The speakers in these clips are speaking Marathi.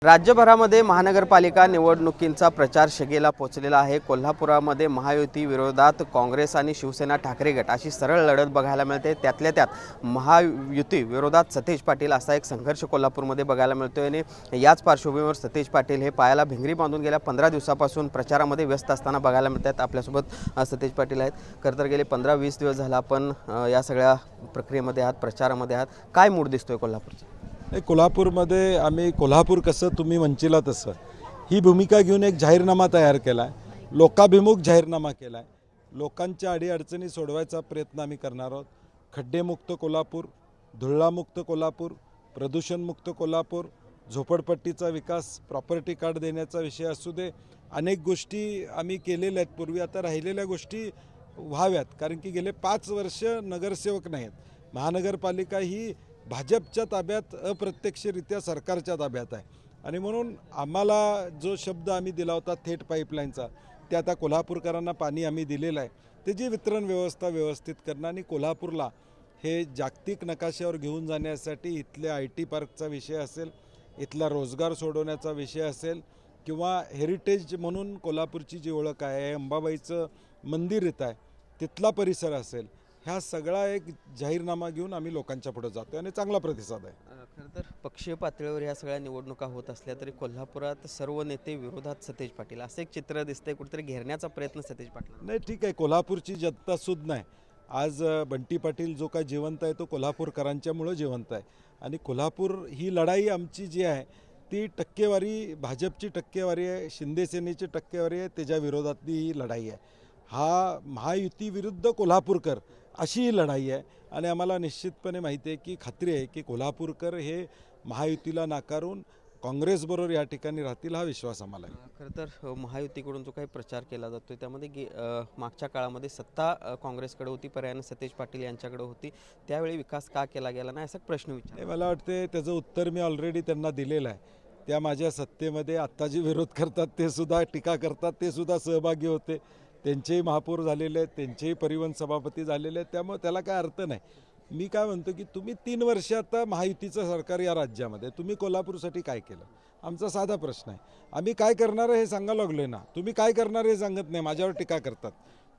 राज्यभरामध्ये महानगरपालिका निवडणुकींचा प्रचार शिगेला पोहोचलेला आहे। कोल्हापुरामध्ये महायुती विरोधात काँग्रेस आणि शिवसेना ठाकरे गट अशी सरळ लढत बघायला मिळते। त्यातल्या त्यात महायुती विरोधात सतेज पाटील असा एक संघर्ष कोल्हापूरमध्ये बघायला मिळतोय आणि याच पार्श्वभूमीवर सतेज पाटील हे पायाला भिंगरी बांधून गेल्या 15 दिवसापासून प्रचारामध्ये व्यस्त असताना बघायला मिळतात। आपल्यासोबत सतेज पाटील आहेत। खरं तर गेले 15-20 दिवस झाला आपण या सगळ्या प्रक्रियेमध्ये आहात, प्रचारामध्ये आहात। काय मूड दिसतोय कोल्हापूरचा? कोल्हापूरमध्ये आम्ही कोल्हापूर कसं तुम्ही म्हणचिला तसं ही भूमिका घेऊन एक जाहीरनामा तयार केला आहे। लोकाभिमुख जाहीरनामा केला आहे। लोकांच्या अडीअडचणी सोडवायचा प्रयत्न आम्ही करणार आहोत। खड्डेमुक्त कोल्हापूर, धुळामुक्त कोल्हापूर, प्रदूषणमुक्त कोल्हापूर, झोपडपट्टीचा विकास, प्रॉपर्टी कार्ड देण्याचा विषय असू दे, अनेक गोष्टी आम्ही केलेल्या आहेत पूर्वी। आता राहिलेल्या गोष्टी व्हाव्यात, कारण की गेले 5 वर्ष नगरसेवक नाहीत। महानगरपालिका ही भाजपच्या ताब्यात, अप्रत्यक्षरित्या सरकारच्या ताब्यात आहे आणि म्हणून आम्हाला जो शब्द आम्ही दिला होता थेट पाईपलाईनचा, ते आता कोल्हापूरकरांना पाणी आम्ही दिलेलं आहे। त्याची वितरण व्यवस्था व्यवस्थित करणं आणि कोल्हापूरला हे जागतिक नकाशावर घेऊन जाण्यासाठी इथल्या IT पार्कचा विषय असेल, इथला रोजगार सोडवण्याचा विषय असेल, किंवा हेरिटेज म्हणून कोल्हापूरची जी ओळख आहे, अंबाबाईचं मंदिर इथं आहे, तिथला परिसर असेल, ह्या सगळा एक जाहीरनामा घेऊन आम्ही लोकांच्या पुढे जातो आणि चांगला प्रतिसाद आहे। खरं तर पक्षीय पातळीवर ह्या सगळ्या निवडणुका होत असल्या तरी कोल्हापुरात सर्व नेते विरोधात सतेज पाटील असं एक चित्र दिसतंय। कुठेतरी घेरण्याचा प्रयत्न सतेज पाटील नाही, ठीक आहे, कोल्हापूरची जनता सुद्धा नाही। आज बंटी पाटील जो काय जिवंत आहे तो कोल्हापूरकरांच्यामुळं जिवंत आहे आणि कोल्हापूर ही लढाई आमची जी आहे ती टक्केवारी, भाजपची टक्केवारी आहे, शिंदे सेनेची टक्केवारी आहे, त्याच्या विरोधातली ही लढाई आहे। हा महायुती विरुद्ध कोल्हापूरकर अशी ही लढाई आहे आणि आम्हाला निश्चितपणे माहिती आहे की खात्री आहे की कोल्हापूरकर हे महायुतीला नाकारून काँग्रेसबरोबर या ठिकाणी राहतील, हा विश्वास आम्हाला आहे। खरं तर महायुतीकडून जो काही प्रचार केला जातोय त्यामध्ये मागच्या काळामध्ये सत्ता काँग्रेसकडे होती, पर्यायाने सतेज पाटील यांच्याकडे होती, त्यावेळी विकास का केला गेला नाही असा प्रश्न विचार मला वाटते त्याचं उत्तर मी ऑलरेडी त्यांना दिलेलं आहे। त्या माझ्या सत्तेमध्ये आत्ता जे विरोध करतात ते सुद्धा, टीका करतात ते सुद्धा सहभागी होते, त्यांचेही महापौर झालेले आहेत, त्यांचेही परिवहन सभापती झालेले आहेत, त्यामुळे त्याला काय अर्थ नाही। मी काय म्हणतो की तुम्ही 3 वर्ष आता महायुतीचं सरकार या राज्यामध्ये, तुम्ही कोल्हापूरसाठी काय केलं? आमचा साधा प्रश्न आहे। आम्ही काय करणार आहे हे सांगा लागलोय ना, तुम्ही काय करणार हे सांगत नाही, माझ्यावर टीका करतात।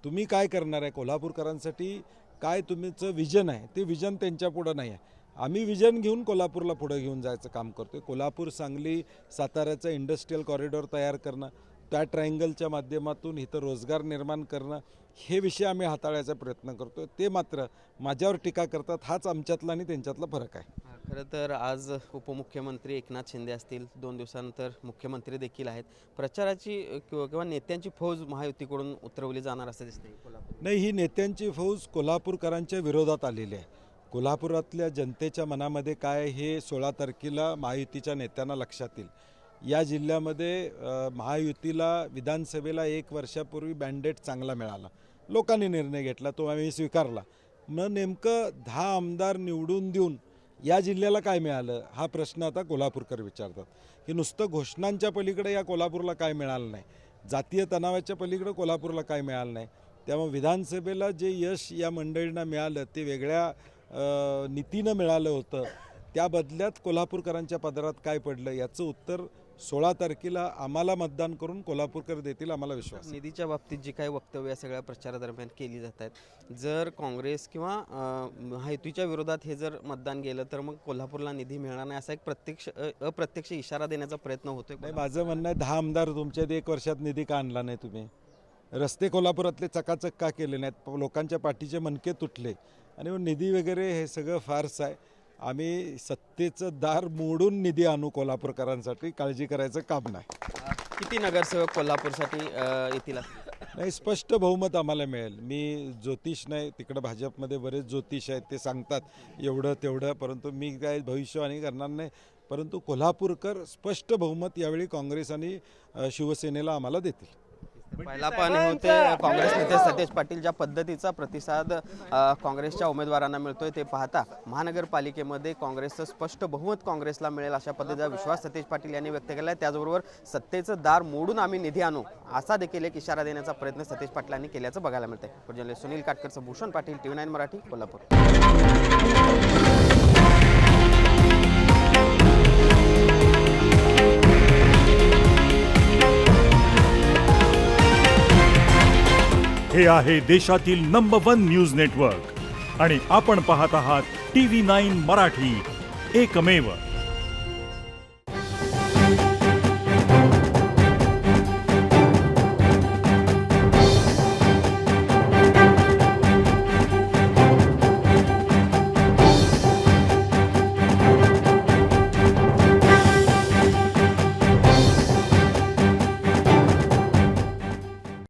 तुम्ही काय करणार आहे कोल्हापूरकरांसाठी, काय तुमचं विजन आहे, ते विजन त्यांच्या पुढं नाही आहे। आम्ही विजन घेऊन कोल्हापूरला पुढे घेऊन जायचं काम करतोय। कोल्हापूर, सांगली, साताऱ्याचं इंडस्ट्रियल कॉरिडॉर तयार करणं, त्या ट्रायंगलच्या माध्यमातून इथं रोजगार निर्माण करणं, हे विषय आम्ही हाताळायचा प्रयत्न करतो। ते मात्र माझ्यावर टीका करतात, हाच आमच्यातला आणि त्यांच्यातला फरक आहे। खरं तर आज उपमुख्यमंत्री एकनाथ शिंदे असतील, 2 दिवसानंतर मुख्यमंत्री देखील आहेत। प्रचाराची किंवा नेत्यांची फौज महायुतीकडून उतरवली जाणार असं दिसतंय कोल्हापूर? नाही, ही नेत्यांची फौज कोल्हापूरकरांच्या विरोधात आलेली आहे। कोल्हापुरातल्या जनतेच्या मनामध्ये काय हे 16 तारखेला महायुतीच्या नेत्यांना लक्षात येईल। या जिल्ह्यामध्ये महायुतीला विधानसभेला 1 वर्षापूर्वी मॅन्डेट चांगला मिळाला, लोकांनी निर्णय घेतला, तो आम्ही स्वीकारला। मग नेमकं 10 आमदार निवडून देऊन या जिल्ह्याला काय मिळालं हा प्रश्न आता कोल्हापूरकर विचारतात की नुसतं घोषणांच्या पलीकडे या कोल्हापूरला काय मिळालं नाही, जातीय तणावाच्या पलीकडे कोल्हापूरला काय मिळालं नाही। त्यामुळे विधानसभेला जे यश या मंडळींना मिळालं ते वेगळ्या नीतीनं मिळालं होतं, त्या बदल्यात कोल्हापूरकरांच्या पदरात काय पडलं याचं उत्तर 16 तारखेला आम्हाला मतदान करून कोल्हापूरकर देतील, आम्हाला विश्वास। निधीच्या बाबतीत जी काही वक्तव्य सगळ्या प्रचारादरम्यान केली जात आहेत, जर काँग्रेस किंवा महायुतीच्या विरोधात हे जर मतदान गेलं तर मग कोल्हापूरला निधी मिळणार नाही असा एक अप्रत्यक्ष इशारा देण्याचा प्रयत्न होतोय। नाही, माझं म्हणणं आहे 10 आमदार तुमच्या 1 वर्षात निधी का आणला नाही? तुम्ही रस्ते कोल्हापुरातले चकाचक का केले नाहीत? लोकांच्या पाठीचे मणके तुटले आणि निधी वगैरे हे सगळं फारसं आहे। आम्ही सत्तेचं दार मोडून निधी आणू कोल्हापूरकरांसाठी, काळजी करायचं काम नाही। किती नगरसेवक कोल्हापूरसाठी येतील? नाही, स्पष्ट बहुमत आम्हाला मिळेल। मी ज्योतिष नाही, तिकडं भाजपमध्ये बरेच ज्योतिष आहेत, ते सांगतात एवढं तेवढं, परंतु मी काय भविष्यवाणी करणार नाही। परंतु कोल्हापूरकर स्पष्ट बहुमत यावेळी काँग्रेस आणि शिवसेनेला आम्हाला देतील। पहिला पण होते काँग्रेस नेते सतेज पाटील, ज्या पद्धतीचा प्रतिसाद काँग्रेसच्या उमेदवारांना मिळतोय ते पाहता महानगरपालिकेमध्ये काँग्रेसचं स्पष्ट बहुमत काँग्रेसला मिळेल अशा पद्धतीचा विश्वास सतेज पाटील यांनी व्यक्त केला आहे। त्याचबरोबर सत्तेचं दार मोडून आम्ही निधी आणू असा देखील एक इशारा देण्याचा प्रयत्न सतेज पाटलांनी केल्याचं बघायला मिळतंय। जर्नलिस्ट सुनील काटकरचं भूषण पाटील, TV9 मराठी, कोल्हापूर। हे आहे देशातील नंबर 1 न्यूज नेटवर्क आणि आपण पाहत आहात TV9 मराठी, एकमेव.